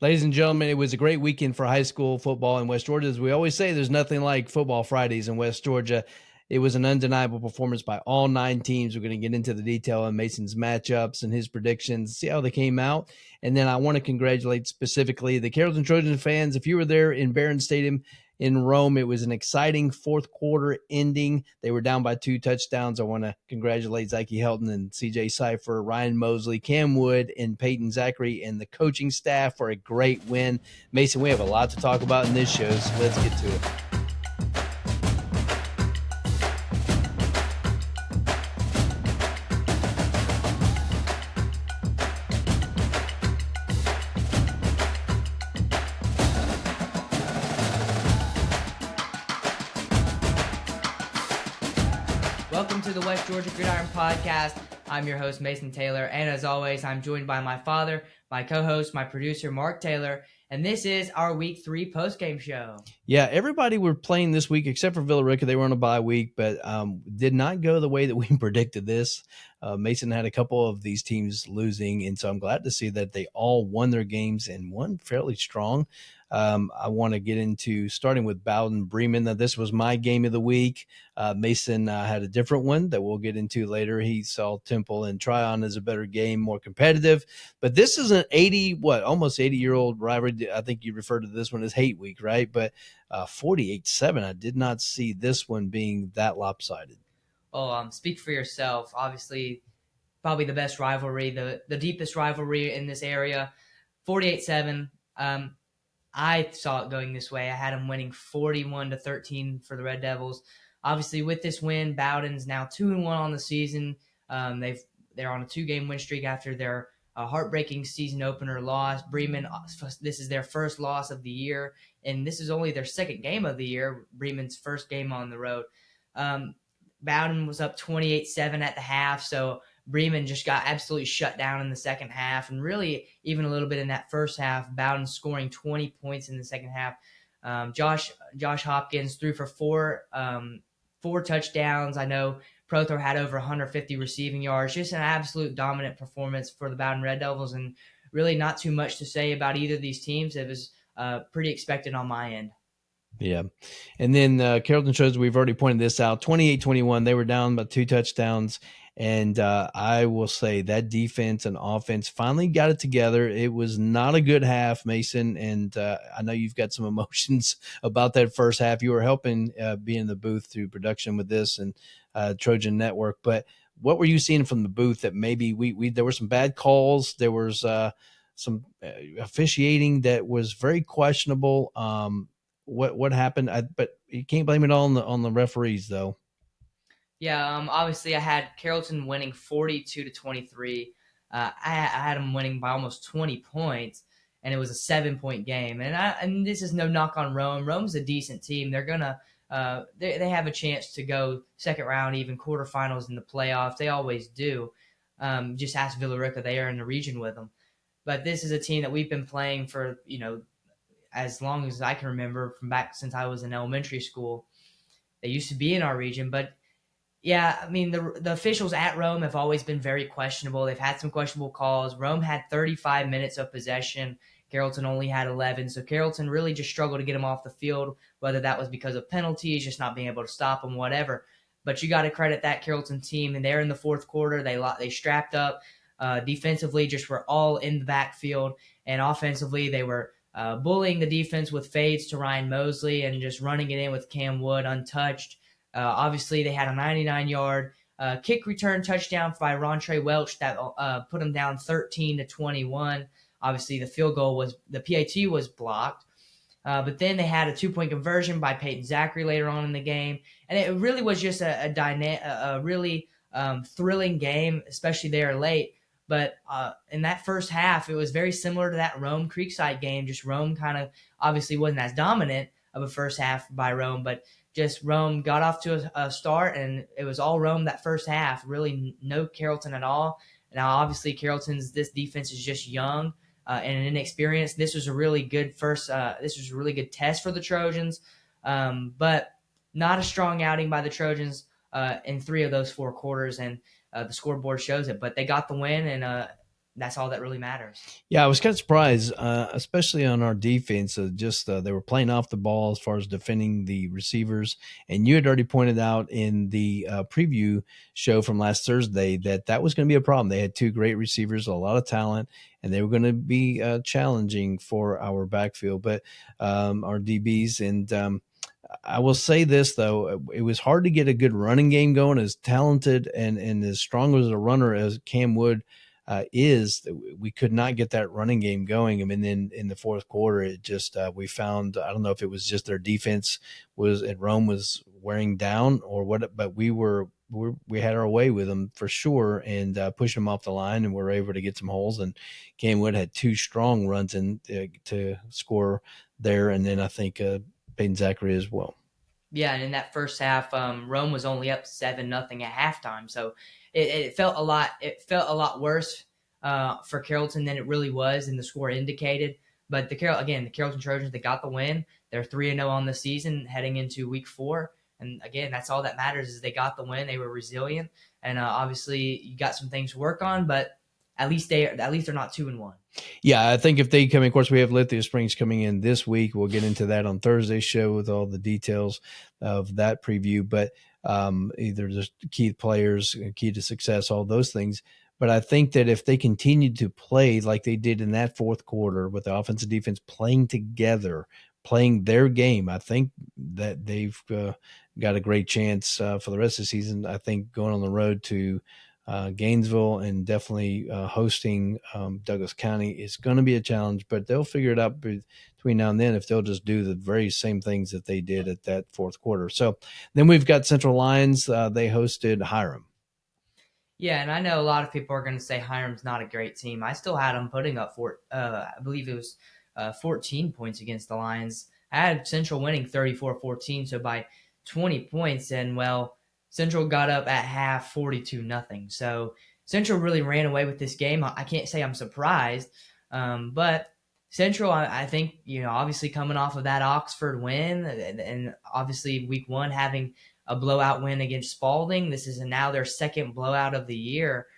Ladies and gentlemen, it was a great weekend for high school football in West Georgia. As we always say, there's nothing like football Fridays in West Georgia. It was an undeniable performance by all 9 teams. We're going to get into the detail on Mason's matchups and his predictions, see how they came out. And then I want to congratulate specifically the Carrollton Trojan fans. If you were there in Barron Stadium in Rome, it was an exciting fourth quarter ending. They were down by 2 touchdowns. I want to congratulate Zyke Helton and CJ Cypher, Ryan Mosley, Cam Wood, and Peyton Zachary and the coaching staff for a great win. Mason, we have a lot to talk about in this show, so let's get to it. Welcome to the West Georgia Gridiron Podcast. I'm your host, Mason Taylor, and as always, I'm joined by my father, my co-host, my producer, Mark Taylor, and this is our Week 3 postgame show. Yeah, everybody were playing this week except for Villa Rica. They were on a bye week, but did not go the way that we predicted this. Mason had a couple of these teams losing, and so I'm glad to see that they all won their games and won fairly strong. I want to get into starting with Bowden Bremen. Now, this was my game of the week. Mason had a different one that we'll get into later. He saw Temple and Tryon as a better game, more competitive. But this is an almost 80-year-old rivalry. I think you referred to this one as hate week, right? But 48-7, I did not see this one being that lopsided. Speak for yourself. Obviously, probably the best rivalry, the deepest rivalry in this area. 48-7. I saw it going this way. I had them winning 41-13 for the Red Devils. Obviously, with this win, Bowden's now 2-1 on the season. They're on a 2-game win streak after their heartbreaking season opener loss. Bremen, this is their first loss of the year, and this is only their second game of the year. Bremen's first game on the road. Bowden was up 28-7 at the half, so Bremen just got absolutely shut down in the second half, and really even a little bit in that first half. Bowden scoring 20 points in the second half. Josh Hopkins threw for four touchdowns. I know Prothor had over 150 receiving yards. Just an absolute dominant performance for the Bowden Red Devils, and really not too much to say about either of these teams. It was pretty expected on my end. Yeah. And then Carrollton Trojans, we've already pointed this out, 28-21. They were down by 2 touchdowns. And I will say that defense and offense finally got it together. It was not a good half, Mason. And I know you've got some emotions about that first half. You were helping be in the booth through production with this and Trojan Network. But what were you seeing from the booth that maybe there were some bad calls? There was some officiating that was very questionable. What happened? But you can't blame it all on the referees, though. Yeah, obviously I had Carrollton winning 42-23. I had them winning by almost 20 points, and it was a 7-point game. And this is no knock on Rome. Rome's a decent team. They're gonna they have a chance to go second round, even quarterfinals in the playoffs. They always do. Just ask Villa Rica; they are in the region with them. But this is a team that we've been playing for as long as I can remember, from back since I was in elementary school. They used to be in our region, but yeah, I mean, the officials at Rome have always been very questionable. They've had some questionable calls. Rome had 35 minutes of possession. Carrollton only had 11. So Carrollton really just struggled to get them off the field, whether that was because of penalties, just not being able to stop them, whatever. But you got to credit that Carrollton team. And they're in the fourth quarter. They strapped up. Defensively, just were all in the backfield. And offensively, they were bullying the defense with fades to Ryan Mosley and just running it in with Cam Wood untouched. Obviously, they had a 99-yard kick return touchdown by Rontre Welch that put them down 13-21. Obviously, the PAT was blocked. But then they had a 2-point conversion by Peyton Zachary later on in the game. And it really was just a really thrilling game, especially there late. But in that first half, it was very similar to that Rome Creekside game. Just Rome kind of obviously wasn't as dominant of a first half by Rome, but just Rome got off to a start, and it was all Rome that first half. Really no Carrollton at all. Now, obviously, this defense is just young and inexperienced. This was a really good test for the Trojans, but not a strong outing by the Trojans in 3 of those 4 quarters, and the scoreboard shows it. But they got the win, and that's all that really matters. Yeah, I was kind of surprised, especially on our defense. They were playing off the ball as far as defending the receivers. And you had already pointed out in the preview show from last Thursday that was going to be a problem. They had two great receivers, a lot of talent, and they were going to be challenging for our backfield, but our DBs. And I will say this, though, it was hard to get a good running game going. As talented and as strong as a runner as Cam Wood is, we could not get that running game going. I mean, in the fourth quarter, it just we found, I don't know if it was just their defense was at Rome was wearing down or what, but we had our way with them for sure and pushed them off the line, and we were able to get some holes. And Cam Wood had two strong runs in to score there, and then I think Peyton Zachary as well. Yeah, and in that first half, Rome was only up 7-0 at halftime, so it felt a lot. It felt a lot worse for Carrollton than it really was, and the score indicated. But the Carrollton Trojans, they got the win. They're 3-0 on the season, heading into week 4. And again, that's all that matters is they got the win. They were resilient, and obviously you got some things to work on, but at least they're not 2-1. Yeah, I think if they come in, of course, we have Lithia Springs coming in this week. We'll get into that on Thursday's show with all the details of that preview. But either just key players, key to success, all those things. But I think that if they continue to play like they did in that fourth quarter with the offense and defense playing together, playing their game, I think that they've got a great chance for the rest of the season. I think going on the road to Gainesville and definitely hosting Douglas County is going to be a challenge, but they'll figure it out between now and then if they'll just do the very same things that they did at that fourth quarter. So then we've got Central Lions. They hosted Hiram. Yeah, and I know a lot of people are going to say Hiram's not a great team. I still had them putting up I believe it was 14 points against the Lions. I had Central winning 34-14, so by 20 points, and well, Central got up at half 42-0. So Central really ran away with this game. I can't say I'm surprised, but Central, I think, obviously coming off of that Oxford win and obviously week 1 having a blowout win against Spalding. This is now their second blowout of the year.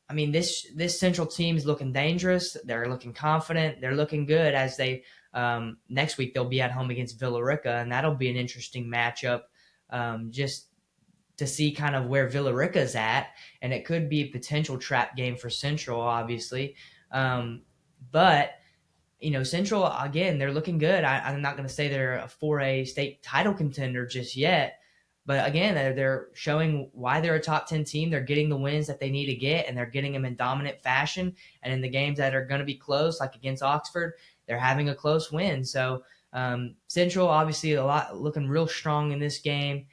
I mean, this Central team is looking dangerous. They're looking confident. They're looking good as they next week they'll be at home against Villa Rica, and that'll be an interesting matchup. Just to see kind of where Villa Rica's at, and it could be a potential trap game for Central, obviously. But Central, again, they're looking good. I'm not going to say they're a 4A state title contender just yet, but again, they're showing why they're a top 10 team. They're getting the wins that they need to get, and they're getting them in dominant fashion. And in the games that are going to be close, like against Oxford, they're having a close win. So Central, obviously, a lot looking real strong in this game.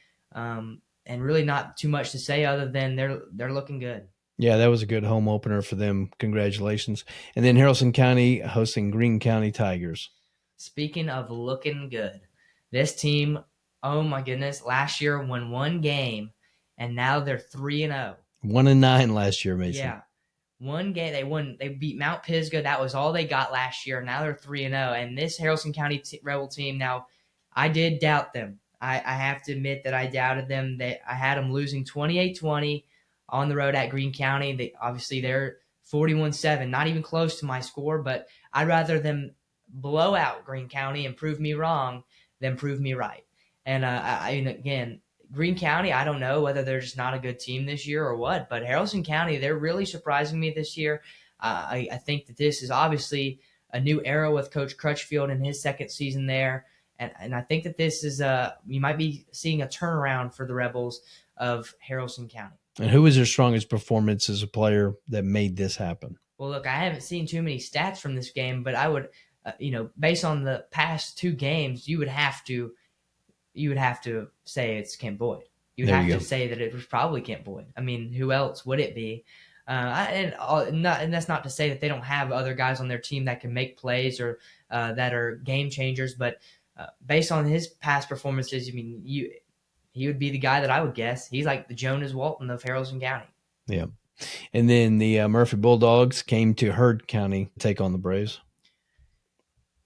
And really not too much to say other than they're looking good. Yeah, that was a good home opener for them. Congratulations. And then Haralson County hosting Greene County Tigers. Speaking of looking good, this team, oh my goodness, last year won one game, and now they're 3-0. 1-9 last year, Mason. Yeah. One game they won. They beat Mount Pisgah. That was all they got last year. Now they're 3-0. And this Haralson County Rebel team, now I did doubt them. I have to admit that I doubted them. I had them losing 28-20 on the road at Greene County. Obviously they're 41-7, not even close to my score, but I'd rather them blow out Greene County and prove me wrong than prove me right. And again, Greene County, I don't know whether they're just not a good team this year or what, but Haralson County, they're really surprising me this year. I think that this is obviously a new era with Coach Crutchfield in his second season there. And I think that this is you might be seeing a turnaround for the Rebels of Haralson County. And who was their strongest performance as a player that made this happen? Well, look, I haven't seen too many stats from this game, but I would, based on the past 2 games, you would have to say it's Kent Boyd. You would have to say that it was probably Kent Boyd. I mean, who else would it be? And that's not to say that they don't have other guys on their team that can make plays or that are game changers, but based on his past performances, I mean, he would be the guy that I would guess. He's like the Jonas Walton of Haralson County. Yeah. And then the Murphy Bulldogs came to Heard County to take on the Braves.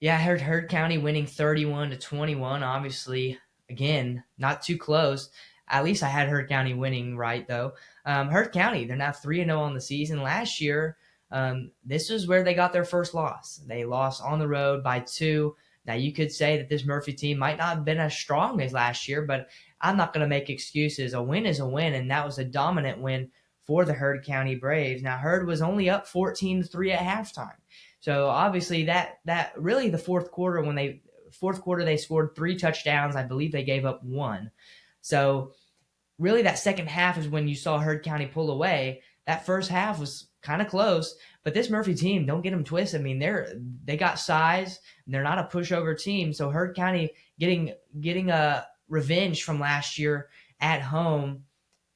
Yeah, I heard Heard County winning 31-21. Obviously, again, not too close. At least I had Heard County winning right, though. Heard County, they're now 3-0 on the season. Last year, This is where they got their first loss. They lost on the road by 2. Now, you could say that this Murphy team might not have been as strong as last year, but I'm not going to make excuses. A win is a win, and that was a dominant win for the Heard County Braves. Now, Heard was only up 14-3 at halftime. So, obviously, that really the fourth quarter they scored 3 touchdowns. I believe they gave up 1. So, really that second half is when you saw Heard County pull away. That first half was kind of close, but this Murphy team, don't get them twisted. I mean, they got size. They're not a pushover team. So Heard County getting a revenge from last year at home,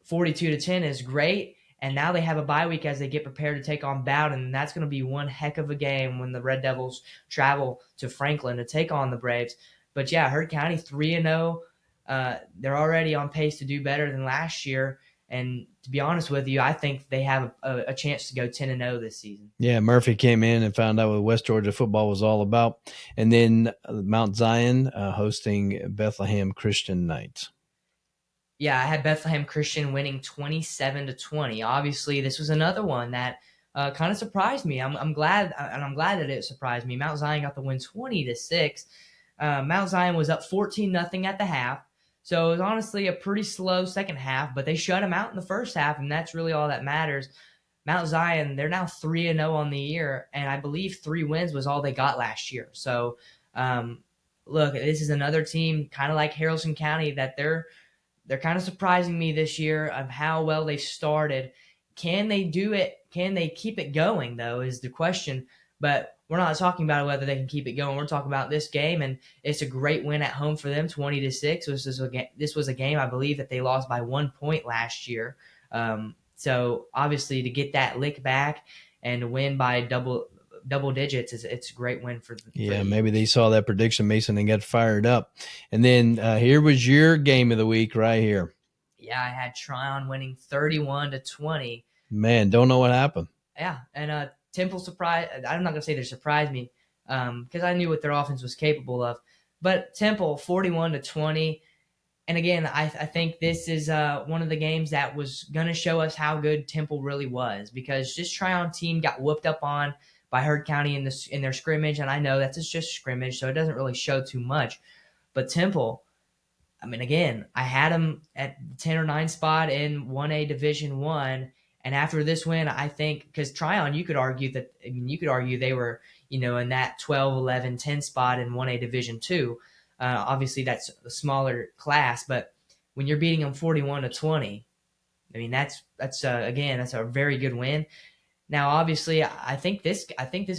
42-10 is great. And now they have a bye week as they get prepared to take on Bowden, and that's going to be one heck of a game when the Red Devils travel to Franklin to take on the Braves. But yeah, Heard County 3-0. They're already on pace to do better than last year. And to be honest with you, I think they have a chance to go 10-0 this season. Yeah, Murphy came in and found out what West Georgia football was all about. And then Mount Zion hosting Bethlehem Christian Knights. Yeah, I had Bethlehem Christian winning 27-20. Obviously, this was another one that kind of surprised me. I'm glad that it surprised me. Mount Zion got the win 20-6. Mount Zion was up 14-0 at the half. So it was honestly a pretty slow second half, but they shut them out in the first half, and that's really all that matters. Mount Zion, they're now 3-0 on the year, and I believe 3 wins was all they got last year. So, look, this is another team kind of like Haralson County that they're kind of surprising me this year of how well they started. Can they do it? Can they keep it going, though, is the question. But we're not talking about whether they can keep it going. We're talking about this game, and it's a great win at home for them, 20-6. This was a game, I believe, that they lost by 1 point last year. So, obviously, to get that lick back and win by double digits, it's a great win for them. Yeah, maybe they saw that prediction, Mason, and got fired up. And then here was your game of the week right here. Yeah, I had Tryon winning 31-20. Man, don't know what happened. Yeah, and Temple surprised. I'm not going to say they surprised me because I knew what their offense was capable of. But Temple, 41-20. And again, I think this is one of the games that was going to show us how good Temple really was, because this Tryon team got whooped up on by Heard County in their scrimmage. And I know that's just scrimmage, so it doesn't really show too much. But Temple, I mean, again, I had them at the 10 or 9 spot in 1A Division I. And after this win, I think, because Tryon, you could argue they were, in that 12, 11, 10 spot in 1A Division II. Obviously, that's a smaller class, but when you're beating them 41-20, I mean, that's a very good win. Now, obviously, I think this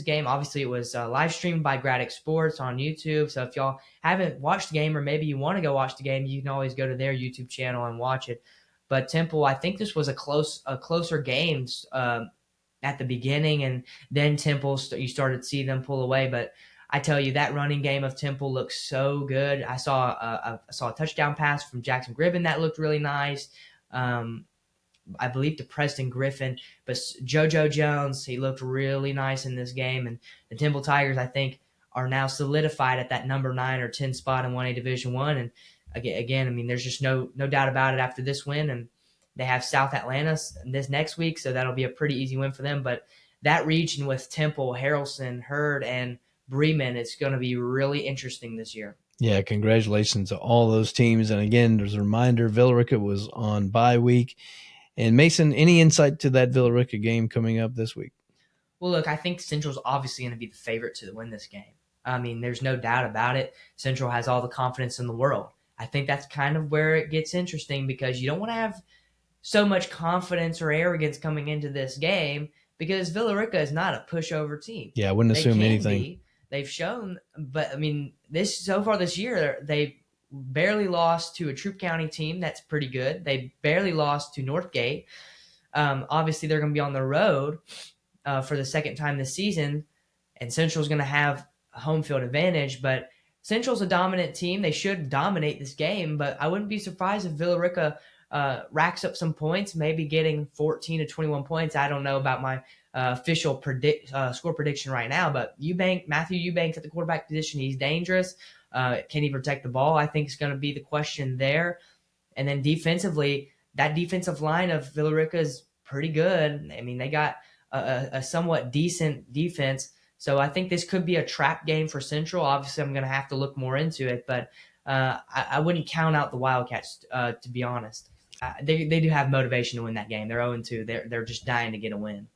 game, obviously, it was live streamed by Graddick Sports on YouTube. So if y'all haven't watched the game, or maybe you want to go watch the game, you can always go to their YouTube channel and watch it. But Temple, I think this was a closer game at the beginning, and then Temple, you started to see them pull away. But I tell you, that running game of Temple looks so good. I saw a touchdown pass from Jackson Griffin that looked really nice. I believe to Preston Griffin, but JoJo Jones, he looked really nice in this game. And the Temple Tigers, I think, are now solidified at that number 9 or 10 spot in 1A Division I. And again, I mean, there's just no doubt about it after this win. And they have South Atlanta this next week, so that'll be a pretty easy win for them. But that region with Temple, Haralson, Heard, and Bremen, it's going to be really interesting this year. Yeah, congratulations to all those teams. And again, there's a reminder, Villa Rica was on bye week. And Mason, any insight to that Villa Rica game coming up this week? Well, look, I think Central's obviously going to be the favorite to win this game. I mean, there's no doubt about it. Central has all the confidence in the world. I think that's kind of where it gets interesting, because you don't want to have so much confidence or arrogance coming into this game, because Villa Rica is not a pushover team. Yeah, I wouldn't assume anything. They've shown, but I mean, so far this year, they barely lost to a Troup County team that's pretty good. They barely lost to Northgate. Obviously, they're going to be on the road for the second time this season, and Central's going to have a home field advantage. But Central's a dominant team. They should dominate this game, but I wouldn't be surprised if Villa Rica racks up some points, maybe getting 14 to 21 points. I don't know about my official score prediction right now, but Matthew Eubanks at the quarterback position, he's dangerous. Can he protect the ball? I think is going to be the question there. And then defensively, that defensive line of Villa Rica is pretty good. I mean, they got a somewhat decent defense. So I think this could be a trap game for Central. Obviously, I'm going to have to look more into it, but I wouldn't count out the Wildcats, to be honest. They do have motivation to win that game. They're 0-2. They're just dying to get a win.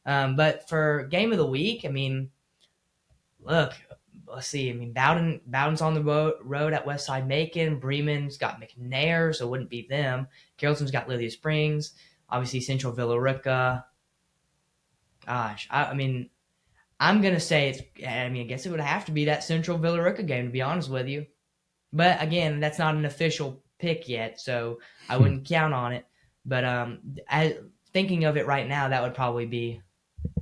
But for game of the week, I mean, look, let's see. I mean, Bowden's on the road at Westside Macon. Bremen's got McNair, so it wouldn't be them. Carrollton's got Lithia Springs. Obviously, Central Villa Rica. Gosh, I mean, I'm going to say I guess it would have to be that Central Villa Rica game, to be honest with you. But again, that's not an official pick yet, so I wouldn't count on it. But thinking of it right now, that would probably be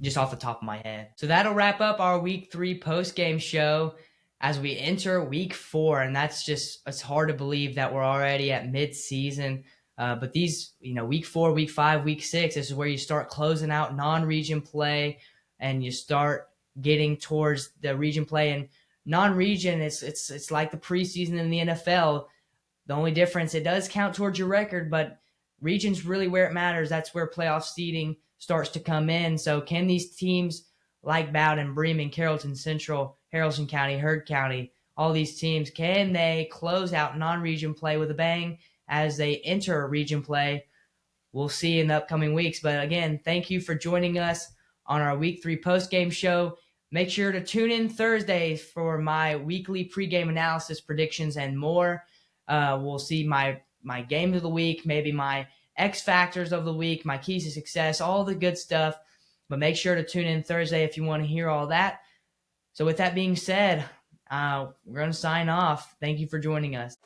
just off the top of my head. So that'll wrap up our week 3 post-game show as we enter week 4. And it's hard to believe that we're already at mid-season. But these, week 4, week 5, week 6, this is where you start closing out non-region play and you start getting towards the region play. And non-region, it's like the preseason in the NFL. The only difference, it does count towards your record, but region's really where it matters. That's where playoff seeding starts to come in. So can these teams like Bowden, Bremen, Carrollton, Central, Haralson County, Heard County, all these teams, can they close out non-region play with a bang as they enter region play? We'll see in the upcoming weeks. But again, thank you for joining us on our week 3 post-game show. Make sure to tune in Thursday for my weekly pregame analysis, predictions, and more. We'll see my game of the week, maybe my X factors of the week, my keys to success, all the good stuff. But make sure to tune in Thursday if you want to hear all that. So with that being said, we're going to sign off. Thank you for joining us.